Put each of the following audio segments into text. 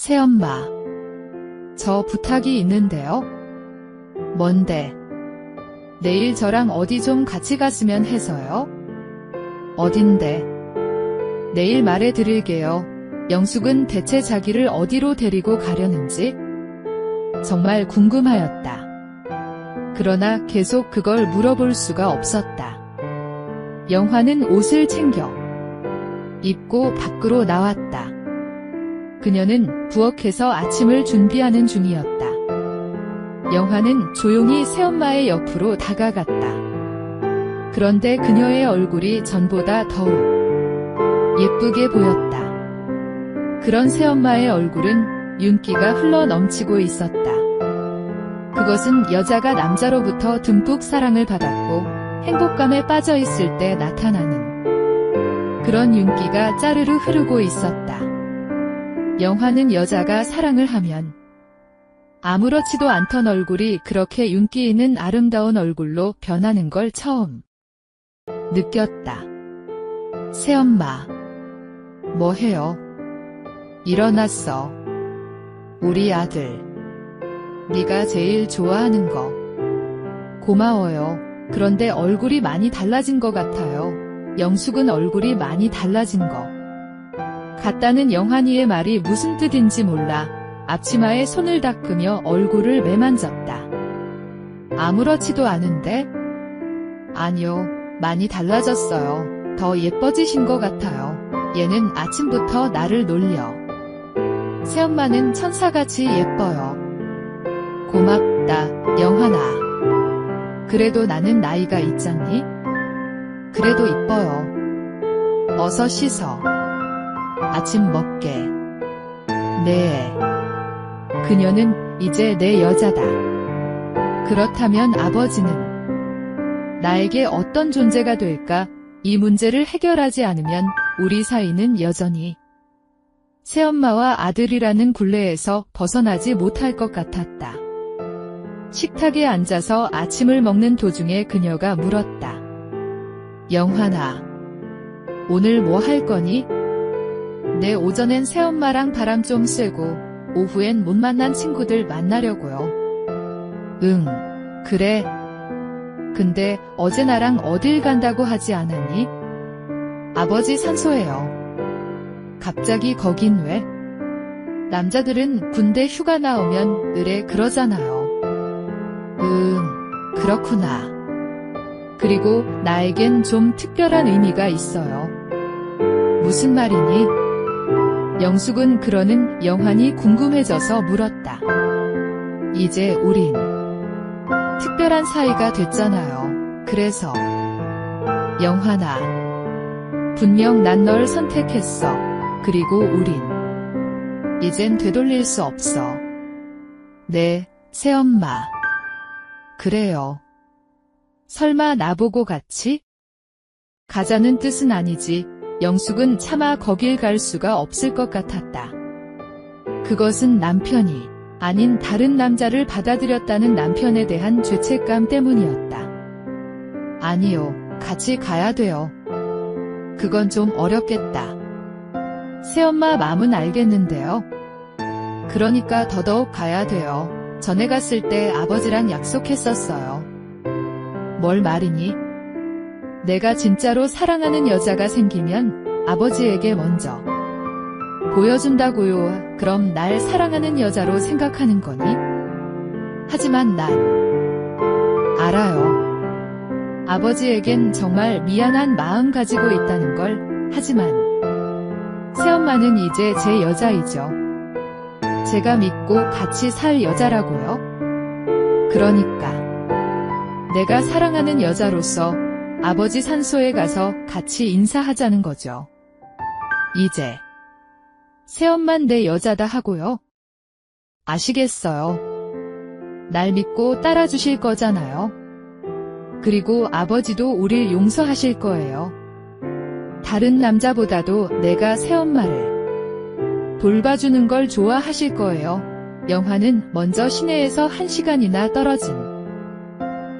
새엄마, 저 부탁이 있는데요. 뭔데? 내일 저랑 어디 좀 같이 갔으면 해서요. 어딘데? 내일 말해 드릴게요. 영숙은 대체 자기를 어디로 데리고 가려는지 정말 궁금하였다. 그러나 계속 그걸 물어볼 수가 없었다. 영화는 옷을 챙겨 입고 밖으로 나왔다. 그녀는 부엌에서 아침을 준비하는 중이었다. 영화는 조용히 새엄마의 옆으로 다가갔다. 그런데 그녀의 얼굴이 전보다 더욱 예쁘게 보였다. 그런 새엄마의 얼굴은 윤기가 흘러넘치고 있었다. 그것은 여자가 남자로부터 듬뿍 사랑을 받았고 행복감에 빠져 있을 때 나타나는 그런 윤기가 짜르르 흐르고 있었다. 영화는 여자가 사랑을 하면 아무렇지도 않던 얼굴이 그렇게 윤기 있는 아름다운 얼굴로 변하는 걸 처음 느꼈다. 새엄마, 뭐 해요? 일어났어. 우리 아들. 네가 제일 좋아하는 거. 고마워요. 그런데 얼굴이 많이 달라진 것 같아요. 영숙은 얼굴이 많이 달라진 거 같다는 영환이의 말이 무슨 뜻인지 몰라 앞치마에 손을 닦으며 얼굴을 매만졌다. 아무렇지도 않은데? 아니요, 많이 달라졌어요. 더 예뻐지신 것 같아요. 얘는 아침부터 나를 놀려. 새엄마는 천사같이 예뻐요. 고맙다, 영환아. 그래도 나는 나이가 있잖니? 그래도 이뻐요. 어서 씻어. 아침 먹게. 네. 그녀는 이제 내 여자다. 그렇다면 아버지는 나에게 어떤 존재가 될까? 이 문제를 해결하지 않으면 우리 사이는 여전히 새엄마와 아들이라는 굴레에서 벗어나지 못할 것 같았다. 식탁에 앉아서 아침을 먹는 도중에 그녀가 물었다. 영환아, 오늘 뭐 할 거니? 내 오전엔 새엄마랑 바람 좀 쐬고 오후엔 못 만난 친구들 만나려고요. 응, 그래. 근데 어제 나랑 어딜 간다고 하지 않았니? 아버지 산소예요. 갑자기 거긴 왜? 남자들은 군대 휴가 나오면 으레 그러잖아요. 그렇구나. 그리고 나에겐 좀 특별한 의미가 있어요. 무슨 말이니? 영숙은 그러는 영환이 궁금해져서 물었다. 이제 우린 특별한 사이가 됐잖아요. 그래서 영환아, 분명 난 널 선택했어. 그리고 우린 이젠 되돌릴 수 없어. 네, 새엄마. 그래요. 설마 나보고 같이? 가자는 뜻은 아니지. 영숙은 차마 거길 갈 수가 없을 것 같았다. 그것은 남편이 아닌 다른 남자를 받아들였다는 남편에 대한 죄책감 때문이었다. 아니요, 같이 가야 돼요. 그건 좀 어렵겠다. 새엄마 마음은 알겠는데요. 그러니까 더더욱 가야 돼요. 전에 갔을 때 아버지랑 약속했었어요. 뭘 말이니? 내가 진짜로 사랑하는 여자가 생기면 아버지에게 먼저 보여준다고요. 그럼 날 사랑하는 여자로 생각하는 거니? 하지만 난 알아요. 아버지에겐 정말 미안한 마음 가지고 있다는 걸. 하지만 새엄마는 이제 제 여자이죠. 제가 믿고 같이 살 여자라고요. 그러니까 내가 사랑하는 여자로서 아버지 산소에 가서 같이 인사하자는 거죠. 이제 새엄만 내 여자다 하고요. 아시겠어요? 날 믿고 따라주실 거잖아요. 그리고 아버지도 우릴 용서하실 거예요. 다른 남자보다도 내가 새엄마를 돌봐주는 걸 좋아하실 거예요. 영화는 먼저 시내에서 1시간이나 떨어진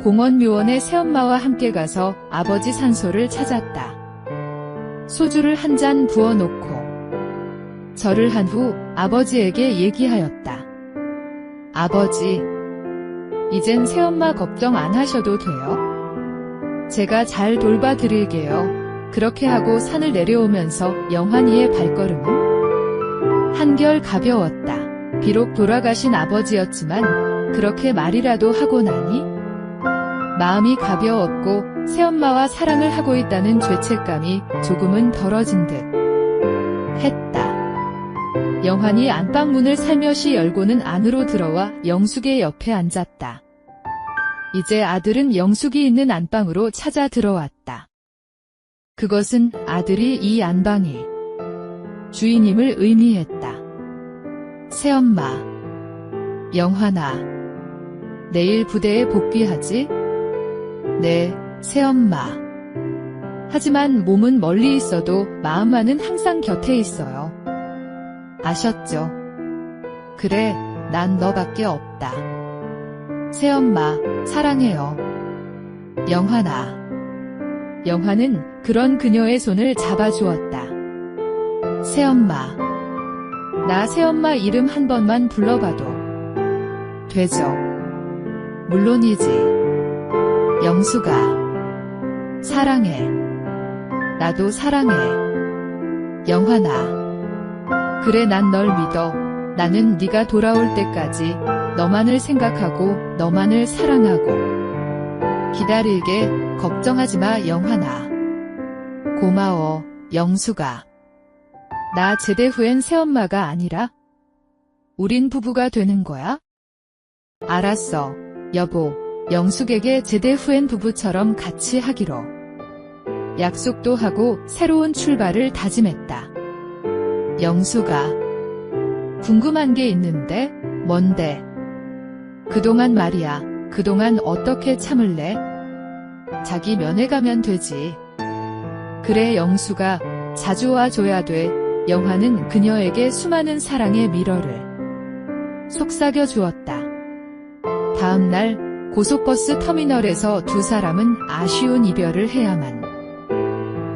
공원묘원에 새엄마와 함께 가서 아버지 산소를 찾았다. 소주를 한 잔 부어놓고 절을 한 후 아버지에게 얘기하였다. 아버지, 이젠 새엄마 걱정 안 하셔도 돼요. 제가 잘 돌봐드릴게요. 그렇게 하고 산을 내려오면서 영환이의 발걸음은 한결 가벼웠다. 비록 돌아가신 아버지였지만 그렇게 말이라도 하고 나니 마음이 가벼웠고 새엄마와 사랑을 하고 있다는 죄책감이 조금은 덜어진 듯 했다. 영환이 안방문을 살며시 열고는 안으로 들어와 영숙의 옆에 앉았다. 이제 아들은 영숙이 있는 안방으로 찾아 들어왔다. 그것은 아들이 이 안방의 주인임을 의미했다. 새엄마, 영환아, 내일 부대에 복귀하지? 네, 새엄마. 하지만 몸은 멀리 있어도 마음만은 항상 곁에 있어요. 아셨죠? 그래, 난 너밖에 없다. 새엄마, 사랑해요. 영환아. 영환은 그런 그녀의 손을 잡아주었다. 새엄마. 나 새엄마 이름 한 번만 불러봐도 되죠? 물론이지. 영숙아. 사랑해. 나도 사랑해. 영환아. 그래, 난 널 믿어. 나는 네가 돌아올 때까지 너만을 생각하고 너만을 사랑하고 기다릴게. 걱정하지 마, 영환아. 고마워, 영숙아. 나 제대 후엔 새엄마가 아니라 우린 부부가 되는 거야? 알았어, 여보. 영숙에게 제대 후엔 부부처럼 같이 하기로 약속도 하고 새로운 출발을 다짐했다. 영숙아, 궁금한 게 있는데. 뭔데? 그동안 말이야. 그동안 어떻게 참을래? 자기 면회 가면 되지. 그래, 영숙아. 자주 와줘야 돼. 영환은 그녀에게 수많은 사랑의 미러를 속삭여 주었다. 다음 날 고속버스 터미널에서 두 사람은 아쉬운 이별을 해야만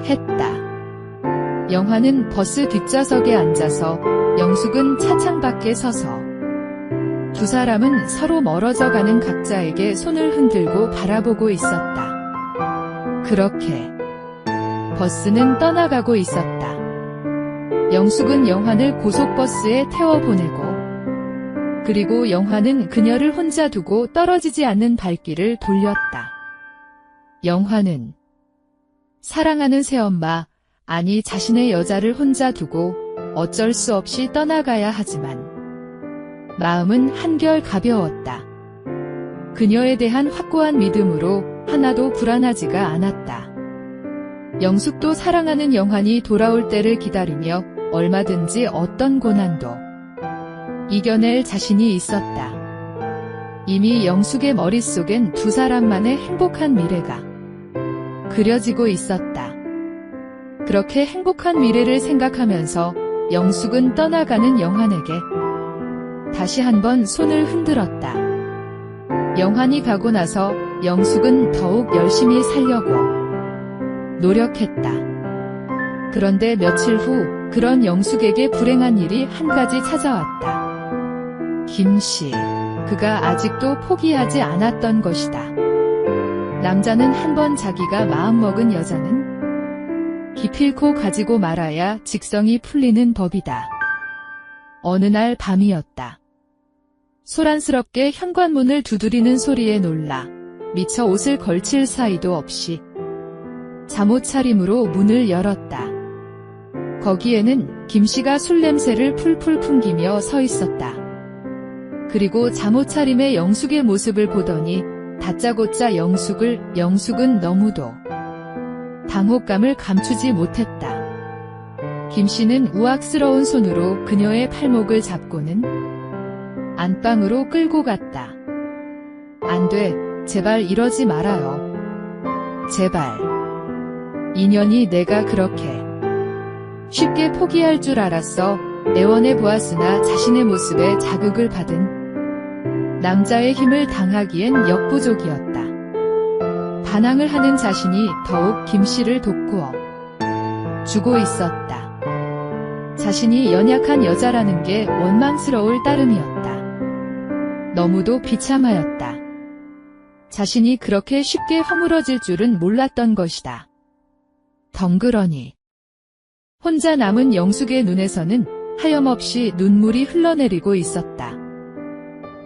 했다. 영환은 버스 뒷좌석에 앉아서 영숙은 차창 밖에 서서 두 사람은 서로 멀어져 가는 각자에게 손을 흔들고 바라보고 있었다. 그렇게 버스는 떠나가고 있었다. 영숙은 영환을 고속버스에 태워보내고 그리고 영환은 그녀를 혼자 두고 떨어지지 않는 발길을 돌렸다. 영환은 사랑하는 새엄마, 아니 자신의 여자를 혼자 두고 어쩔 수 없이 떠나가야 하지만 마음은 한결 가벼웠다. 그녀에 대한 확고한 믿음으로 하나도 불안하지가 않았다. 영숙도 사랑하는 영환이 돌아올 때를 기다리며 얼마든지 어떤 고난도 이겨낼 자신이 있었다. 이미 영숙의 머릿속엔 두 사람만의 행복한 미래가 그려지고 있었다. 그렇게 행복한 미래를 생각하면서 영숙은 떠나가는 영환에게 다시 한번 손을 흔들었다. 영환이 가고 나서 영숙은 더욱 열심히 살려고 노력했다. 그런데 며칠 후 그런 영숙에게 불행한 일이 한 가지 찾아왔다. 김씨. 그가 아직도 포기하지 않았던 것이다. 남자는 한번 자기가 마음먹은 여자는 기필코 가지고 말아야 직성이 풀리는 법이다. 어느 날 밤이었다. 소란스럽게 현관문을 두드리는 소리에 놀라 미처 옷을 걸칠 사이도 없이 잠옷차림으로 문을 열었다. 거기에는 김씨가 술 냄새를 풀풀 풍기며 서 있었다. 그리고 잠옷차림의 영숙의 모습을 보더니 다짜고짜 영숙은 너무도 당혹감을 감추지 못했다. 김씨는 우악스러운 손으로 그녀의 팔목을 잡고는 안방으로 끌고 갔다. 안 돼, 제발 이러지 말아요. 제발. 인연이 내가 그렇게 쉽게 포기할 줄 알았어. 애원해 보았으나 자신의 모습에 자극을 받은 남자의 힘을 당하기엔 역부족이었다. 반항을 하는 자신이 더욱 김씨를 돋구어 주고 있었다. 자신이 연약한 여자라는 게 원망스러울 따름이었다. 너무도 비참하였다. 자신이 그렇게 쉽게 허물어질 줄은 몰랐던 것이다. 덩그러니 혼자 남은 영숙의 눈에서는 하염없이 눈물이 흘러내리고 있었다.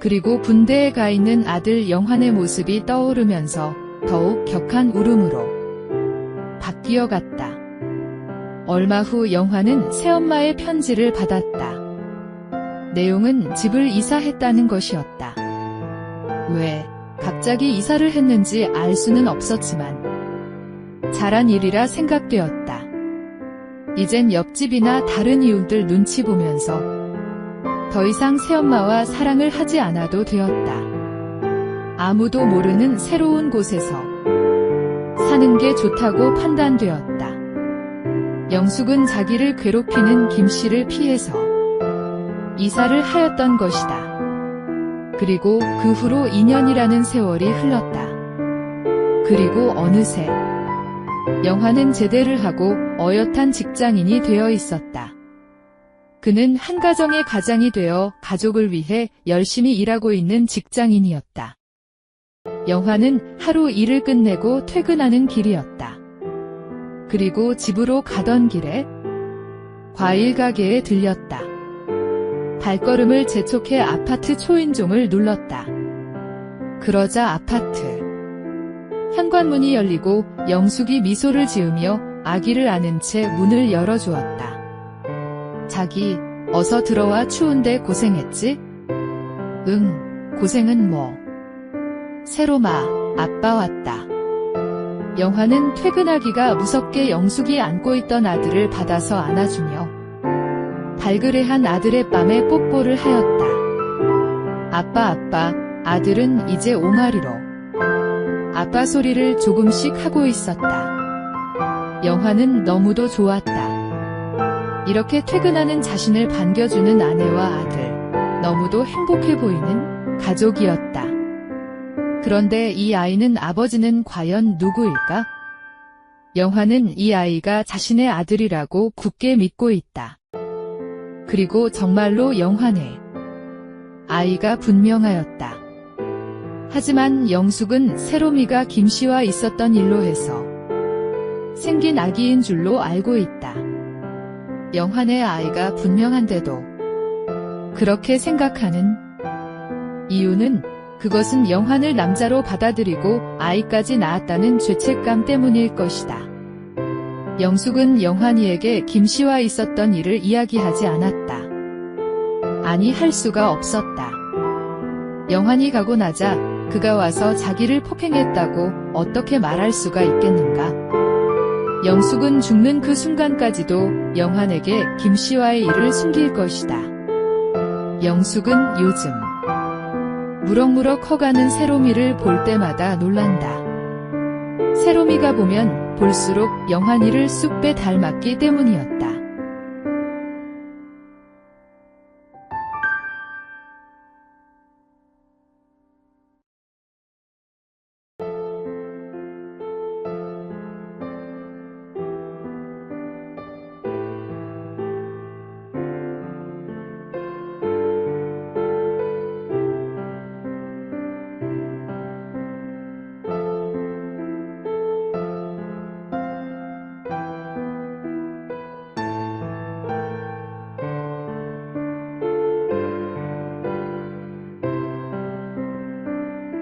그리고 군대에 가 있는 아들 영환의 모습이 떠오르면서 더욱 격한 울음으로 바뀌어갔다. 얼마 후 영환은 새엄마의 편지를 받았다. 내용은 집을 이사했다는 것이었다. 왜 갑자기 이사를 했는지 알 수는 없었지만 잘한 일이라 생각되었다. 이젠 옆집이나 다른 이웃들 눈치 보면서 더 이상 새엄마와 사랑을 하지 않아도 되었다. 아무도 모르는 새로운 곳에서 사는 게 좋다고 판단되었다. 영숙은 자기를 괴롭히는 김씨를 피해서 이사를 하였던 것이다. 그리고 그 후로 2년이라는 세월이 흘렀다. 그리고 어느새 영환은 제대를 하고 어엿한 직장인이 되어 있었다. 그는 한 가정의 가장이 되어 가족을 위해 열심히 일하고 있는 직장인이었다. 영환은 하루 일을 끝내고 퇴근하는 길이었다. 그리고 집으로 가던 길에 과일 가게에 들렸다. 발걸음을 재촉해 아파트 초인종을 눌렀다. 그러자 아파트 현관문이 열리고 영숙이 미소를 지으며 아기를 안은 채 문을 열어주었다. 자기, 어서 들어와. 추운데 고생했지? 응, 고생은 뭐. 새로마, 아빠 왔다. 영환은 퇴근하기가 무섭게 영숙이 안고 있던 아들을 받아서 안아주며 발그레한 아들의 뺨에 뽀뽀를 하였다. 아빠, 아들은 이제 옹알이로 아빠 소리를 조금씩 하고 있었다. 영환은 너무도 좋았다. 이렇게 퇴근하는 자신을 반겨주는 아내와 아들, 너무도 행복해 보이는 가족이었다. 그런데 이 아이는 아버지는 과연 누구일까? 영환은 이 아이가 자신의 아들이라고 굳게 믿고 있다. 그리고 정말로 영환의 아이가 분명하였다. 하지만 영숙은 새로미가 김씨와 있었던 일로 해서 생긴 아기인 줄로 알고 있다. 영환의 아이가 분명한데도 그렇게 생각하는 이유는 그것은 영환을 남자로 받아들이고 아이까지 낳았다는 죄책감 때문일 것이다. 영숙은 영환이에게 김씨와 있었던 일을 이야기하지 않았다. 아니, 할 수가 없었다. 영환이 가고 나자 그가 와서 자기를 폭행했다고 어떻게 말할 수가 있겠는가? 영숙은 죽는 그 순간까지도 영환에게 김씨와의 일을 숨길 것이다. 영숙은 요즘 무럭무럭 커가는 새로미를 볼 때마다 놀란다. 새로미가 보면 볼수록 영환이를 쑥 빼 닮았기 때문이었다.